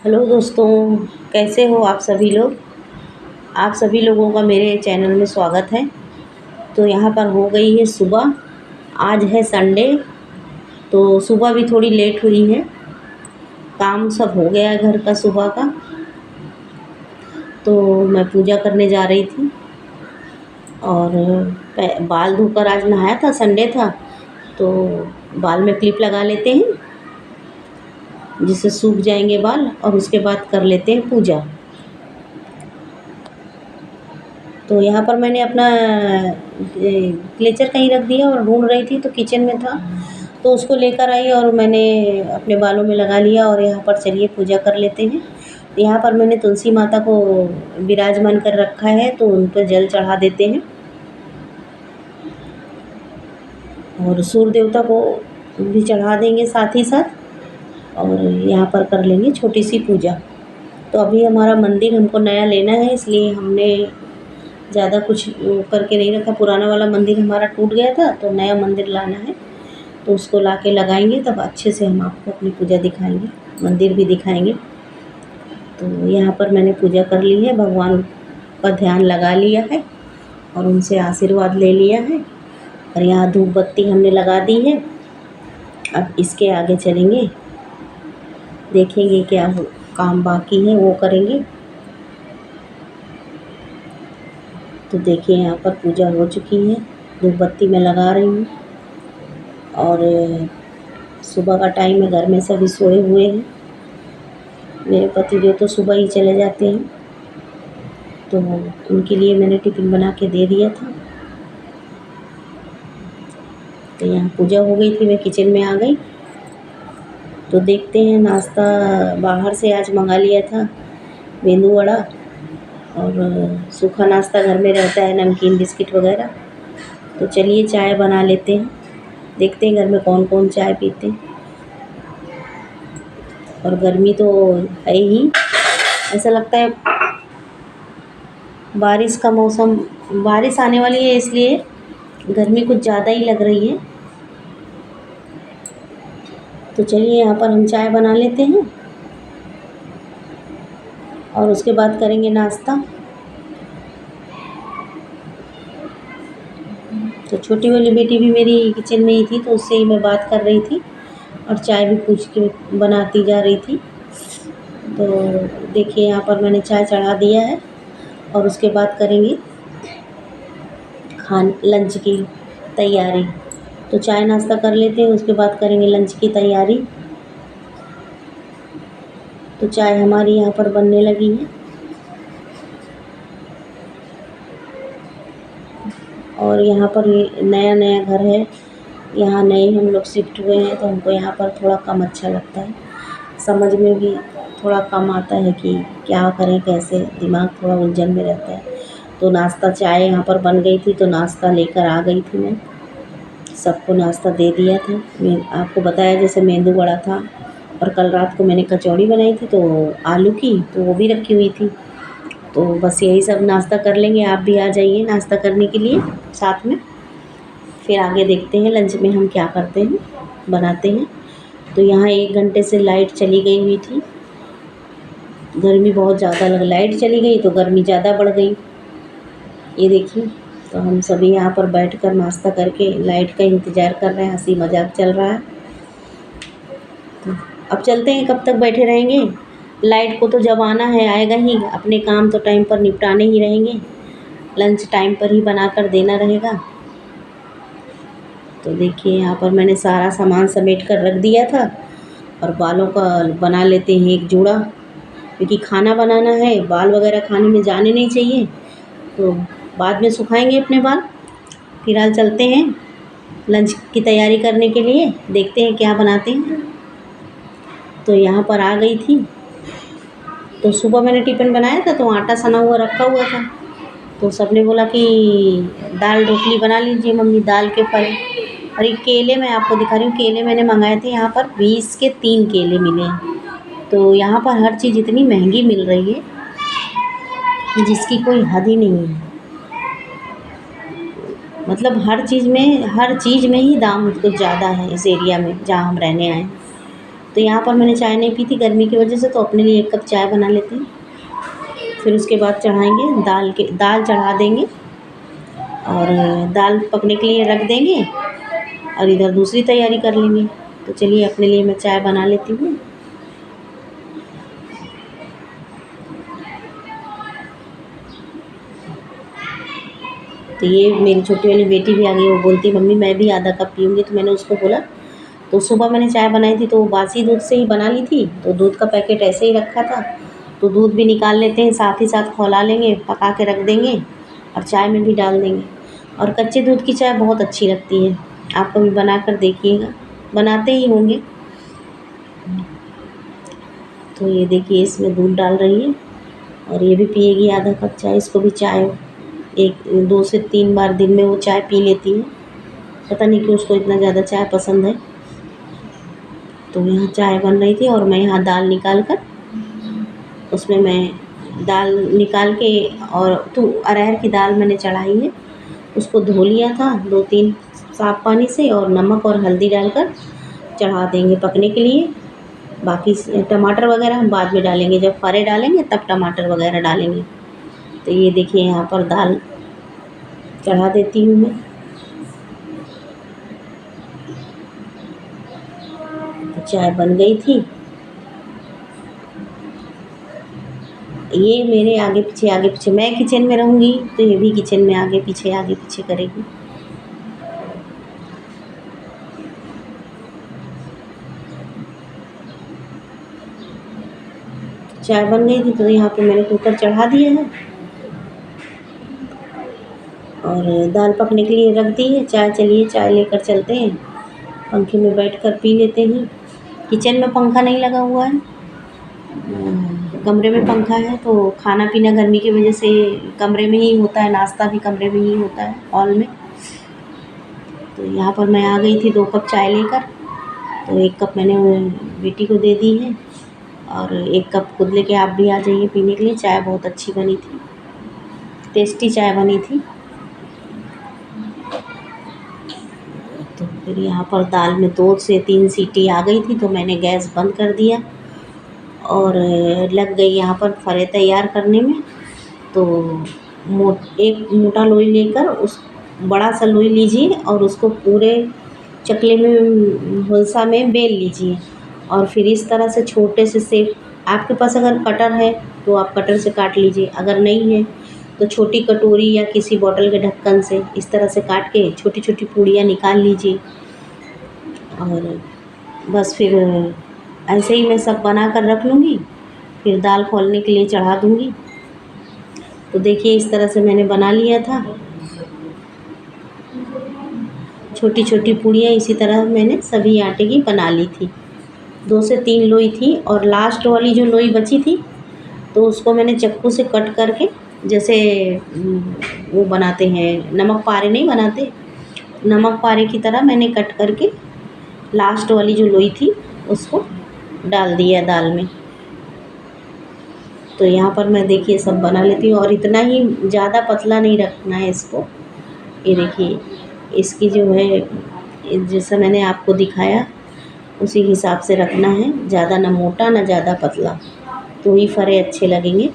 Hello दोस्तों, कैसे हो आप सभी लोग। आप सभी लोगों का मेरे चैनल में स्वागत है। तो यहाँ पर हो गई है सुबह। आज है संडे, तो सुबह भी थोड़ी लेट हुई है। काम सब हो गया है घर का सुबह का। तो मैं पूजा करने जा रही थी और बाल धोकर आज नहाया था, संडे था तो बाल में क्लिप लगा लेते हैं जिससे सूख जाएंगे बाल, और उसके बाद कर लेते हैं पूजा। तो यहाँ पर मैंने अपना क्लेचर कहीं रख दिया और ढूंढ रही थी तो किचन में था, तो उसको लेकर आई और मैंने अपने बालों में लगा लिया। और यहाँ पर चलिए पूजा कर लेते हैं। यहाँ पर मैंने तुलसी माता को विराजमान कर रखा है, तो उन पर जल चढ़ा देते हैं और सूर्य देवता को भी चढ़ा देंगे साथ ही साथ। और यहाँ पर कर लेंगे छोटी सी पूजा। तो अभी हमारा मंदिर हमको नया लेना है, इसलिए हमने ज़्यादा कुछ करके नहीं रखा। पुराना वाला मंदिर हमारा टूट गया था, तो नया मंदिर लाना है, तो उसको लाके लगाएंगे, तब अच्छे से हम आपको अपनी पूजा दिखाएंगे, मंदिर भी दिखाएंगे। तो यहाँ पर मैंने पूजा कर ली है, भगवान का ध्यान लगा लिया है और उनसे आशीर्वाद ले लिया है। और यहाँ धूप बत्ती हमने लगा दी है। अब इसके आगे चलेंगे, देखेंगे क्या काम बाकी है वो करेंगे। तो देखिए यहाँ पर पूजा हो चुकी है, धूप बत्ती मैं लगा रही हूँ। और सुबह का टाइम है, घर में सभी सोए हुए हैं। मेरे पति जो तो सुबह ही चले जाते हैं, तो उनके लिए मैंने टिफ़िन बना के दे दिया था। तो यहाँ पूजा हो गई थी, मैं किचन में आ गई। तो देखते हैं, नाश्ता बाहर से आज मंगा लिया था, मेंदू वड़ा। और सूखा नाश्ता घर में रहता है, नमकीन बिस्किट वगैरह। तो चलिए चाय बना लेते हैं, देखते हैं घर में कौन कौन चाय पीते हैं। और गर्मी तो है ही, ऐसा लगता है बारिश का मौसम, बारिश आने वाली है, इसलिए गर्मी कुछ ज़्यादा ही लग रही है। तो चलिए यहाँ पर हम चाय बना लेते हैं और उसके बाद करेंगे नाश्ता। तो छोटी वाली बेटी भी मेरी किचन में ही थी, तो उससे ही मैं बात कर रही थी और चाय भी पूछ के बनाती जा रही थी। तो देखिए यहाँ पर मैंने चाय चढ़ा दिया है और उसके बाद करेंगे लंच की तैयारी। तो चाय नाश्ता कर लेते हैं, उसके बाद करेंगे लंच की तैयारी। तो चाय हमारी यहाँ पर बनने लगी है। और यहाँ पर नया नया घर है, यहाँ नए हम लोग शिफ्ट हुए हैं, तो हमको यहाँ पर थोड़ा कम अच्छा लगता है, समझ में भी थोड़ा कम आता है कि क्या करें कैसे, दिमाग थोड़ा उलझन में रहता है। तो नाश्ता चाय यहाँ पर बन गई थी, तो नाश्ता लेकर आ गई थी मैं, सबको नाश्ता दे दिया था। मैं आपको बताया जैसे मेंदू वड़ा था, और कल रात को मैंने कचौड़ी बनाई थी तो आलू की, तो वो भी रखी हुई थी। तो बस यही सब नाश्ता कर लेंगे। आप भी आ जाइए नाश्ता करने के लिए साथ में, फिर आगे देखते हैं लंच में हम क्या करते हैं, बनाते हैं। तो यहाँ 1 घंटे से लाइट चली गई हुई थी, गर्मी बहुत ज़्यादा लाइट चली गई तो गर्मी ज़्यादा बढ़ गई। ये देखिए, तो हम सभी यहाँ पर बैठकर नाश्ता करके लाइट का इंतज़ार कर रहे हैं, हंसी मजाक चल रहा है। तो अब चलते हैं, कब तक बैठे रहेंगे। लाइट को तो जब आना है आएगा ही, अपने काम तो टाइम पर निपटाने ही रहेंगे, लंच टाइम पर ही बना कर देना रहेगा। तो देखिए यहाँ पर मैंने सारा सामान समेट कर रख दिया था, और बालों का बना लेते हैं एक जोड़ा, क्योंकि खाना बनाना है, बाल वगैरह खाने में जाने नहीं चाहिए, तो बाद में सुखाएंगे अपने बाल। फिलहाल चलते हैं लंच की तैयारी करने के लिए, देखते हैं क्या बनाते हैं। तो यहाँ पर आ गई थी, तो सुबह मैंने टिफ़िन बनाया था तो आटा सना हुआ रखा हुआ था, तो सबने बोला कि दाल ढोकली बना लीजिए मम्मी, दाल के फल। और ये केले मैं आपको दिखा रही हूँ, केले मैंने मंगाए थे, यहाँ पर 20 के 3 केले मिले हैं। तो यहाँ पर हर चीज़ इतनी महंगी मिल रही है कि जिसकी कोई हद ही नहीं है। मतलब हर चीज़ में ही दाम कुछ ज़्यादा है इस एरिया में जहाँ हम रहने आए हैं। तो यहाँ पर मैंने चाय नहीं पी थी गर्मी की वजह से, तो अपने लिए 1 कप चाय बना लेती हूँ। फिर उसके बाद चढ़ाएँगे दाल चढ़ा देंगे और दाल पकने के लिए रख देंगे और इधर दूसरी तैयारी कर लेंगे। तो चलिए अपने लिए मैं चाय बना लेती हूँ। तो ये मेरी छोटी वाली बेटी भी आ गई, वो बोलती मम्मी मैं भी आधा कप पीऊँगी। तो मैंने उसको बोला, तो सुबह मैंने चाय बनाई थी तो वो बासी दूध से ही बना ली थी, तो दूध का पैकेट ऐसे ही रखा था, तो दूध भी निकाल लेते हैं, साथ ही साथ खौला लेंगे, पका के रख देंगे और चाय में भी डाल देंगे। और कच्चे दूध की चाय बहुत अच्छी लगती है, आप कभी बना कर देखिएगा, बनाते ही होंगे। तो ये देखिए इसमें दूध डाल रही है और ये भी पिएगी आधा कप चाय। इसको भी चाय 2 से 3 बार दिन में वो चाय पी लेती है, पता नहीं क्यों उसको इतना ज़्यादा चाय पसंद है। तो यहाँ चाय बन रही थी और मैं यहाँ दाल निकाल कर उसमें मैं दाल निकाल के और तो अरहर की दाल मैंने चढ़ाई है, उसको धो लिया था 2-3 साफ़ पानी से और नमक और हल्दी डालकर चढ़ा देंगे पकने के लिए। बाकी टमाटर वगैरह हम बाद में डालेंगे, जब फरे डालेंगे तब टमाटर वगैरह डालेंगे। तो ये देखिए यहाँ पर दाल चढ़ा देती हूँ मैं। तो चाय बन गई थी। ये मेरे आगे पीछे मैं किचन में रहूँगी तो ये भी किचन में आगे पीछे करेगी। चाय बन गई थी तो यहाँ पे मैंने कुकर चढ़ा दिया है और दाल पकने के लिए रख दी है। चलिए चाय लेकर चलते हैं, पंखे में बैठकर पी लेते हैं। किचन में पंखा नहीं लगा हुआ है, कमरे में पंखा है, तो खाना पीना गर्मी की वजह से कमरे में ही होता है, नाश्ता भी कमरे में ही होता है हॉल में। तो यहाँ पर मैं आ गई थी 2 कप चाय लेकर, तो 1 कप मैंने बेटी को दे दी है और 1 कप खुद लेके आप भी आ जाइए पीने के लिए। चाय बहुत अच्छी बनी थी, टेस्टी चाय बनी थी। तो फिर यहाँ पर दाल में 2 से 3 सीटी आ गई थी तो मैंने गैस बंद कर दिया और लग गई यहाँ पर फरे तैयार करने में। तो एक मोटा लोई लेकर उस बड़ा सा लोई लीजिए और उसको पूरे चकले में हुलसा में बेल लीजिए और फिर इस तरह से छोटे से शेप, आपके पास अगर कटर है तो आप कटर से काट लीजिए, अगर नहीं है तो छोटी कटोरी या किसी बॉटल के ढक्कन से इस तरह से काट के छोटी छोटी पूड़ियाँ निकाल लीजिए। और बस फिर ऐसे ही मैं सब बना कर रख लूँगी, फिर दाल खौलने के लिए चढ़ा दूँगी। तो देखिए इस तरह से मैंने बना लिया था, छोटी छोटी पूड़ियाँ इसी तरह मैंने सभी आटे की बना ली थी। 2 से 3 लोई थी और लास्ट वाली जो लोई बची थी तो उसको मैंने चाकू से कट करके, जैसे वो बनाते हैं नमक पारे नहीं बनाते, नमक पारे की तरह मैंने कट करके लास्ट वाली जो लोई थी उसको डाल दिया दाल में। तो यहाँ पर मैं देखिए सब बना लेती हूँ और इतना ही ज़्यादा पतला नहीं रखना है इसको। ये देखिए इसकी जो है जैसा मैंने आपको दिखाया उसी हिसाब से रखना है, ज़्यादा ना मोटा ना ज़्यादा पतला, तो ही फरे अच्छे लगेंगे।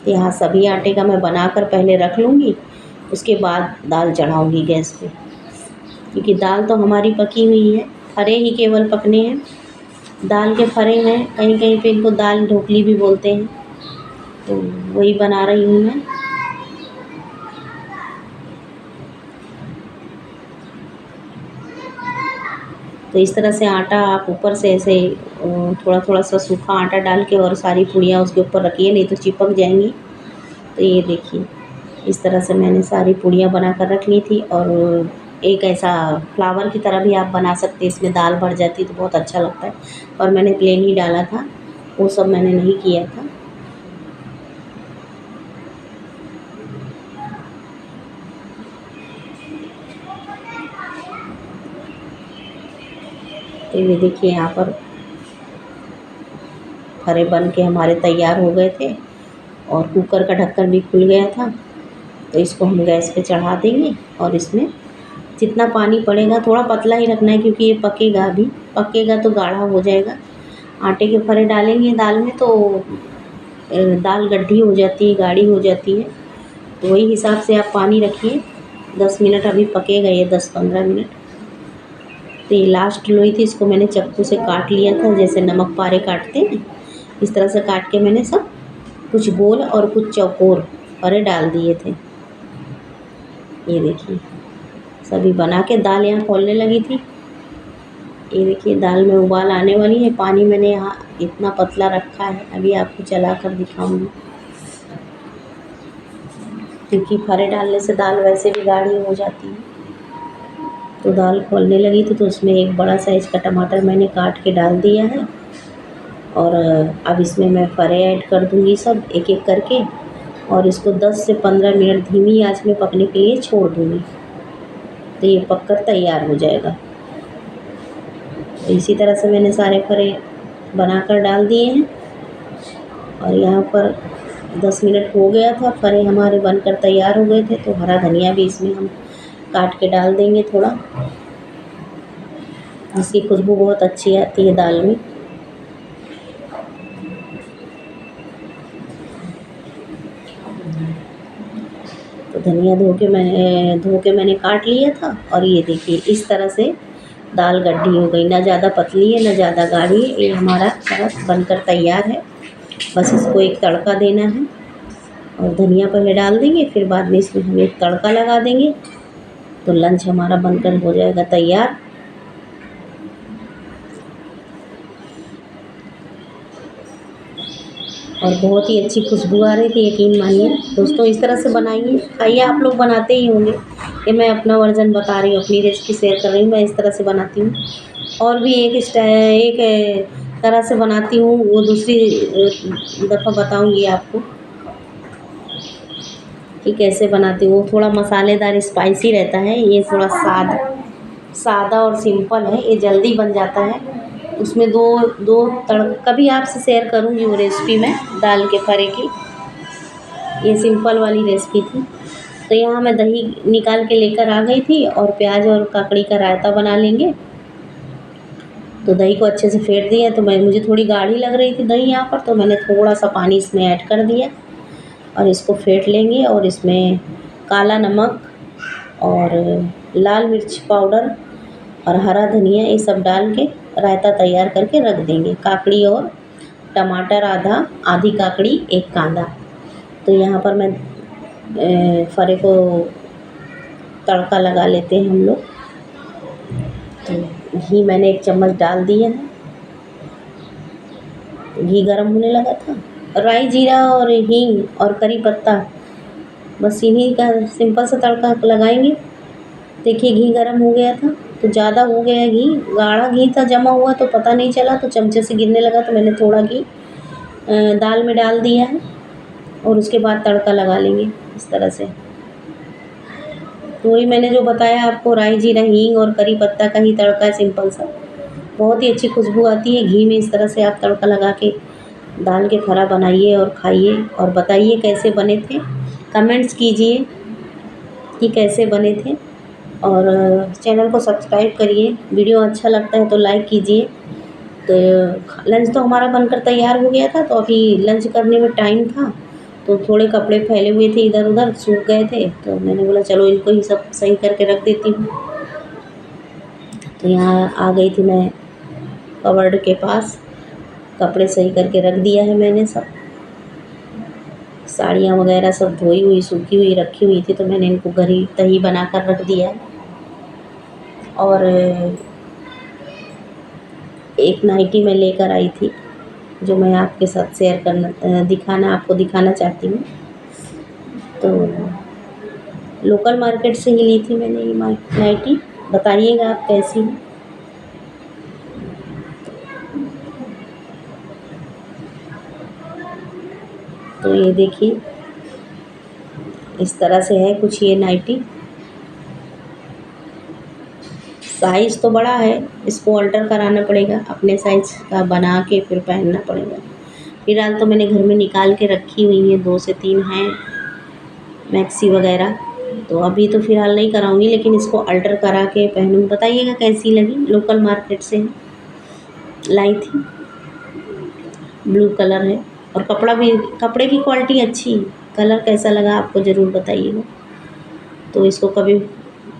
यहाँ सभी आटे का मैं बनाकर पहले रख लूँगी, उसके बाद दाल चढ़ाऊँगी गैस पे, क्योंकि दाल तो हमारी पकी हुई है, फरे ही केवल पकने हैं। दाल के फरे हैं, कहीं कहीं पे इनको दाल ढोकली भी बोलते हैं, तो वही बना रही हूँ मैं। तो इस तरह से आटा आप ऊपर से ऐसे थोड़ा थोड़ा सा सूखा आटा डाल के और सारी पूड़ियाँ उसके ऊपर रखिए, नहीं तो चिपक जाएंगी। तो ये देखिए इस तरह से मैंने सारी पूड़ियाँ बना कर रख ली थी। और एक ऐसा फ्लावर की तरह भी आप बना सकते हैं, इसमें दाल भर जाती तो बहुत अच्छा लगता है, और मैंने प्लेन ही डाला था, वो सब मैंने नहीं किया था। तो ये देखिए यहाँ पर फरे बन के हमारे तैयार हो गए थे और कुकर का ढक्कन भी खुल गया था। तो इसको हम गैस पे चढ़ा देंगे और इसमें जितना पानी पड़ेगा थोड़ा पतला ही रखना है, क्योंकि ये पकेगा, अभी पकेगा तो गाढ़ा हो जाएगा। आटे के फरे डालेंगे दाल में तो दाल गड्ढी हो जाती है, गाढ़ी हो जाती है। तो वही हिसाब से आप पानी रखिए। 10 मिनट अभी पकेगा ये, 10-15 मिनट। तो ये लास्ट लोई थी, इसको मैंने चाकू से काट लिया था, जैसे नमक पारे काटते हैं इस तरह से काट के मैंने सब कुछ गोल और कुछ चौकोर परे डाल दिए थे। ये देखिए सभी बना के दाल यहाँ खौलने लगी थी। ये देखिए दाल में उबाल आने वाली है। पानी मैंने यहाँ इतना पतला रखा है, अभी आपको चला कर दिखाऊंगी, क्योंकि फरे डालने से दाल वैसे भी गाढ़ी हो जाती है। तो दाल खौलने लगी थी, तो उसमें एक बड़ा साइज़ का टमाटर मैंने काट के डाल दिया है। और अब इसमें मैं फरे ऐड कर दूँगी सब एक एक करके, और इसको 10 से 15 मिनट धीमी आंच में पकने के लिए छोड़ दूँगी। तो ये पककर तैयार हो जाएगा। तो इसी तरह से मैंने सारे फरे बनाकर डाल दिए हैं। और यहाँ पर 10 मिनट हो गया था, फरे हमारे बनकर तैयार हो गए थे। तो हरा धनिया भी इसमें हम काट के डाल देंगे थोड़ा, जिसकी खुशबू बहुत अच्छी आती है दाल में। तो धनिया धो के मैंने काट लिया था। और ये देखिए इस तरह से दाल गड्ढी हो गई, ना ज़्यादा पतली है ना ज़्यादा गाढ़ी है। ये हमारा सारा बनकर तैयार है। बस इसको एक तड़का देना है, और धनिया पहले डाल देंगे, फिर बाद में इसमें हम एक तड़का लगा देंगे। तो लंच हमारा बनकर हो जाएगा तैयार। और बहुत ही अच्छी खुशबू आ रही थी, यकीन मानिए दोस्तों। इस तरह से बनाइए, खाइए। आप लोग बनाते ही होंगे, ये मैं अपना वर्जन बता रही हूँ, अपनी रेसिपी शेयर कर रही हूँ। मैं इस तरह से बनाती हूँ। और भी एक तरह से बनाती हूँ, वो दूसरी दफ़ा बताऊँगी आपको कि कैसे बनाती हूँ। वो थोड़ा मसालेदार स्पाइसी रहता है, ये थोड़ा सादा और सिंपल है, ये जल्दी बन जाता है। उसमें दो तड़का भी आपसे शेयर करूँगी वो रेसिपी में, दाल के फरे की। ये सिंपल वाली रेसिपी थी। तो यहाँ मैं दही निकाल के लेकर आ गई थी, और प्याज और ककड़ी का रायता बना लेंगे। तो दही को अच्छे से फेंट दिया। तो मुझे थोड़ी गाढ़ी लग रही थी दही यहाँ पर, तो मैंने थोड़ा सा पानी इसमें ऐड कर दिया, और इसको फेंट लेंगे। और इसमें काला नमक और लाल मिर्च पाउडर और हरा धनिया, ये सब डाल के रायता तैयार करके रख देंगे। काकड़ी और टमाटर आधी काकड़ी, एक कांदा। तो यहाँ पर मैं फरे को तड़का लगा लेते हैं हम लोग। तो घी मैंने 1 चम्मच डाल दिया है। घी गर्म होने लगा था। राई जीरा और हींग और करी पत्ता, बस इन्हीं का सिंपल सा तड़का लगाएंगे। देखिए घी गर्म हो गया था, तो ज़्यादा हो गया घी, गाढ़ा घी था जमा हुआ, तो पता नहीं चला, तो चमचे से गिरने लगा। तो मैंने थोड़ा घी दाल में डाल दिया है, और उसके बाद तड़का लगा लेंगे इस तरह से। तो वही मैंने जो बताया आपको, राई जीरा हींग और करी पत्ता का ही तड़का है, सिंपल सा। बहुत ही अच्छी खुशबू आती है घी में। इस तरह से आप तड़का लगा के दाल के फरा बनाइए और खाइए, और बताइए कैसे बने थे। कमेंट्स कीजिए कि कैसे बने थे, और चैनल को सब्सक्राइब करिए। वीडियो अच्छा लगता है तो लाइक कीजिए। तो लंच तो हमारा बनकर तैयार हो गया था। तो अभी लंच करने में टाइम था, तो थोड़े कपड़े फैले हुए थे इधर उधर, सूख गए थे। तो मैंने बोला चलो इनको ही सब सही करके रख देती हूँ। तो यहाँ आ गई थी मैं कबर्ड के पास, कपड़े सही करके रख दिया है मैंने सब। साड़ियाँ वगैरह सब धोई हुई सूखी हुई रखी हुई थी, तो मैंने इनको दही बनाकर रख दिया है। और एक नाइटी मैं लेकर आई थी, जो मैं आपके साथ आपको दिखाना चाहती हूँ। तो लोकल मार्केट से ही ली थी मैंने ये नाइटी। बताइएगा आप कैसी है। तो ये देखिए इस तरह से है कुछ ये नाइटी। साइज़ तो बड़ा है, इसको अल्टर कराना पड़ेगा, अपने साइज़ का बना के फिर पहनना पड़ेगा। फिलहाल तो मैंने घर में निकाल के रखी हुई है, 2 से 3 हैं मैक्सी वगैरह। तो अभी तो फ़िलहाल नहीं कराऊँगी, लेकिन इसको अल्टर करा के पहनूँगी। बताइएगा कैसी लगी। लोकल मार्केट से लाई थी, ब्लू कलर है और कपड़े की क्वालिटी अच्छी है। कलर कैसा लगा आपको ज़रूर बताइएगा। तो इसको कभी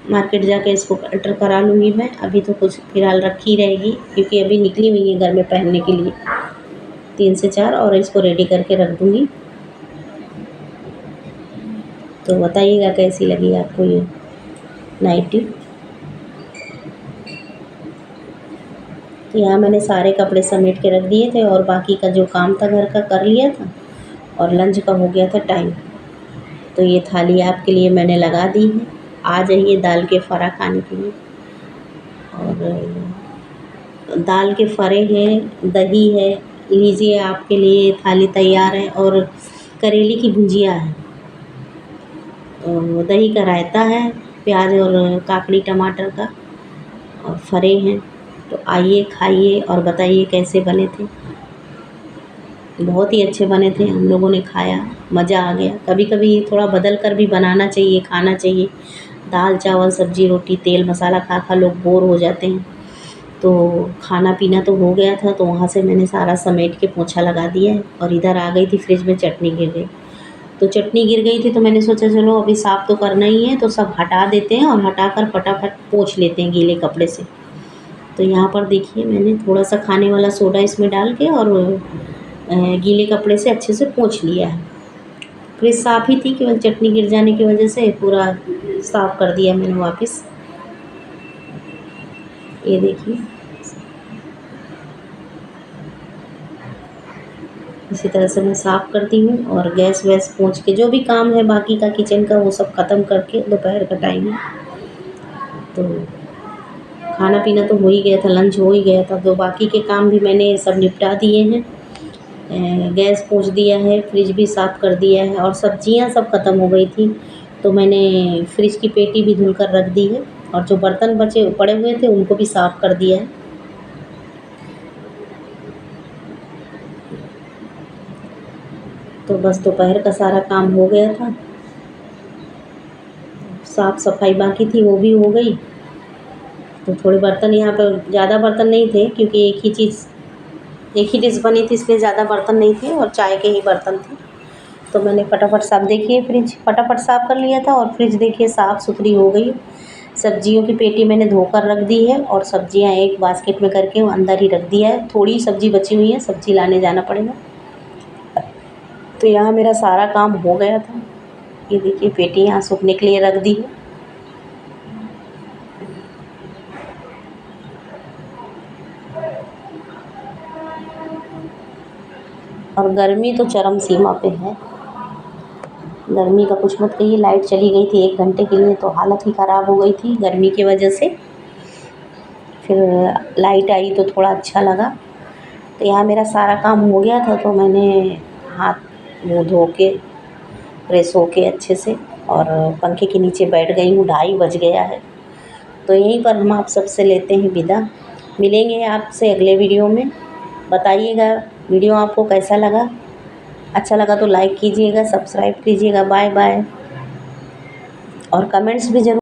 मार्केट जाके इसको अल्टर करा लूँगी मैं। अभी तो कुछ फ़िलहाल रखी रहेगी, क्योंकि अभी निकली हुई है घर में पहनने के लिए 3 से 4, और इसको रेडी करके रख दूँगी। तो बताइएगा कैसी लगी आपको ये नाइटी। तो यहाँ मैंने सारे कपड़े समेट के रख दिए थे और बाकी का जो काम था घर का कर लिया था, और लंच का हो गया था टाइम। तो ये थाली आपके लिए मैंने लगा दी है। आ जाइए दाल के फ़रा खाने के लिए। और दाल के फ़रे हैं, दही है, लीजिए आपके लिए थाली तैयार है। और करेले की भुजिया है, दही का रायता है, प्याज और काकड़ी टमाटर का, और फ़रे हैं। तो आइए खाइए और बताइए कैसे बने थे। बहुत ही अच्छे बने थे, हम लोगों ने खाया, मज़ा आ गया। कभी कभी थोड़ा बदल कर भी बनाना चाहिए, खाना चाहिए। दाल चावल सब्ज़ी रोटी तेल मसाला खा खा लोग बोर हो जाते हैं। तो खाना पीना तो हो गया था, तो वहाँ से मैंने सारा समेट के पोंछा लगा दिया है। और इधर आ गई थी, फ्रिज में चटनी गिर गई। तो चटनी गिर गई थी तो मैंने सोचा चलो अभी साफ़ तो करना ही है, तो सब हटा देते हैं और हटाकर फटाफट पोंछ लेते हैं गीले कपड़े से। तो यहाँ पर देखिए मैंने थोड़ा सा खाने वाला सोडा इसमें डाल के और गीले कपड़े से अच्छे से पोंछ लिया है। फ्रिज साफ़ ही थी, केवल चटनी गिर जाने की वजह से पूरा साफ़ कर दिया मैंने वापस। ये देखिए इसी तरह से मैं साफ़ करती हूँ। और गैस वैस पोंछ के जो भी काम है बाकी का किचन का वो सब ख़त्म करके, दोपहर का टाइम है तो खाना पीना तो हो ही गया था, लंच हो ही गया था, तो बाकी के काम भी मैंने सब निपटा दिए हैं। गैस पोंछ दिया है, फ्रिज भी साफ़ कर दिया है, और सब्जियां सब ख़त्म हो गई थी तो मैंने फ्रिज की पेटी भी धुल कर रख दी है। और जो बर्तन बचे पड़े हुए थे उनको भी साफ़ कर दिया है। तो बस दोपहर का सारा काम हो गया था, साफ़ सफाई बाकी थी वो भी हो गई। तो थोड़े बर्तन यहाँ पर, ज़्यादा बर्तन नहीं थे क्योंकि एक ही डिश बनी थी, इसलिए ज़्यादा बर्तन नहीं थे और चाय के ही बर्तन थे। तो मैंने फटाफट साफ़, देखिए फ्रिज फटाफट साफ़ कर लिया था और फ्रिज देखिए साफ़ सुथरी हो गई। सब्जियों की पेटी मैंने धोकर रख दी है और सब्जियां एक बास्केट में करके वो अंदर ही रख दिया है। थोड़ी सब्ज़ी बची हुई है, सब्ज़ी लाने जाना पड़ेगा। तो यहाँ मेरा सारा काम हो गया था। ये देखिए पेटी यहाँ सूखने के लिए रख दी है। और गर्मी तो चरम सीमा पे है। गर्मी का कुछ मत कहिए, लाइट चली गई थी 1 घंटे के लिए तो हालत ही ख़राब हो गई थी गर्मी की वजह से। फिर लाइट आई तो थोड़ा अच्छा लगा। तो यहाँ मेरा सारा काम हो गया था तो मैंने हाथ मुँह धो के फ्रेश हो के अच्छे से और पंखे के नीचे बैठ गई हूँ। 2:30 बज गया है। तो यहीं पर हम आप सबसे लेते हैं विदा। मिलेंगे आपसे अगले वीडियो में। बताइएगा वीडियो आपको कैसा लगा। अच्छा लगा तो लाइक कीजिएगा, सब्सक्राइब कीजिएगा। Bye bye. और कमेंट्स भी ज़रूर